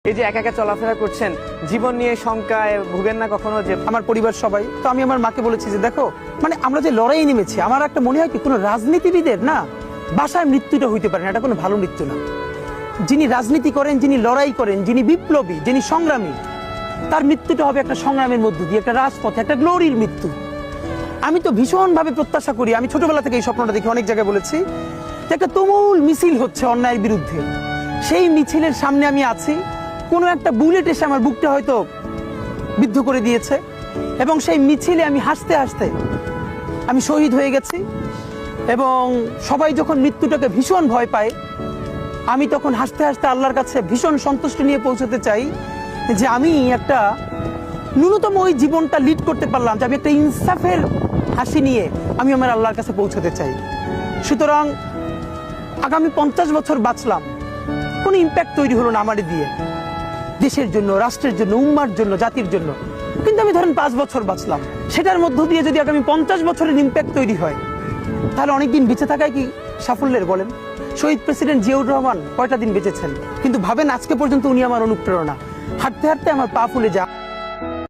এই যে একা একা চলাফেরা করছেন, জীবন নিয়ে শঙ্কায় ভুগেন না কখনো? যে আমার পরিবার সবাই তো, আমি আমার মাকে বলেছি যে দেখো, মানে আমরা যে লড়াই নেমেছি, আমার একটা মনে হয় কি কোনো রাজনীতিবিদের না বাসায় মৃত্যুটা হইতে পারে না, এটা কোনো ভালো মৃত্যু না। যিনি রাজনীতি করেন, যিনি লড়াই করেন, যিনি বিপ্লবী, যিনি সংগ্রামী, তার মৃত্যুটা হবে একটা সংগ্রামের মধ্য দিয়ে, একটা রাজপথে, একটা গ্লোরির মৃত্যু। আমি তো ভীষণভাবে প্রত্যাশা করি, আমি ছোটবেলা থেকে এই স্বপ্নটা দেখি, অনেক জায়গায় বলেছি যে একটা তুমুল মিছিল হচ্ছে অন্যায়ের বিরুদ্ধে, সেই মিছিলের সামনে আমি আছি, কোনো একটা বুলেট এসে আমার বুকটা হয়তো বিদ্ধ করে দিয়েছে, এবং সেই মিছিলে আমি হাসতে হাসতে আমি শহীদ হয়ে গেছি। এবং সবাই যখন মৃত্যুটাকে ভীষণ ভয় পায়, আমি তখন হাসতে হাসতে আল্লাহর কাছে ভীষণ সন্তুষ্টি নিয়ে পৌঁছতে চাই যে আমি একটা ন্যূনতম ওই জীবনটা লিড করতে পারলাম, যে আমি একটা ইনসাফের হাসি নিয়ে আমি আমার আল্লাহর কাছে পৌঁছতে চাই। সুতরাং আগামী 50 বছর বাঁচলাম, কোনো ইম্প্যাক্ট তৈরি হলো না আমার দিয়ে, দেশের জন্য, রাষ্ট্রের জন্য, উম্মার জন্য, জাতির জন্য। কিন্তু আমি ধরেন 5 বছর বাঁচলাম, সেটার মধ্য দিয়ে যদি আগামী 50 বছরের ইম্প্যাক্ট তৈরি হয়, তাহলে অনেকদিন বেঁচে থাকায় কি সাফল্যের? বলেন, শহীদ প্রেসিডেন্ট জিয়াউর রহমান কয়টা দিন বেঁচেছেন, কিন্তু ভাবেন আজকে পর্যন্ত উনি আমার অনুপ্রেরণা। হাঁটতে হাঁটতে আমার পা ফুলে যায়।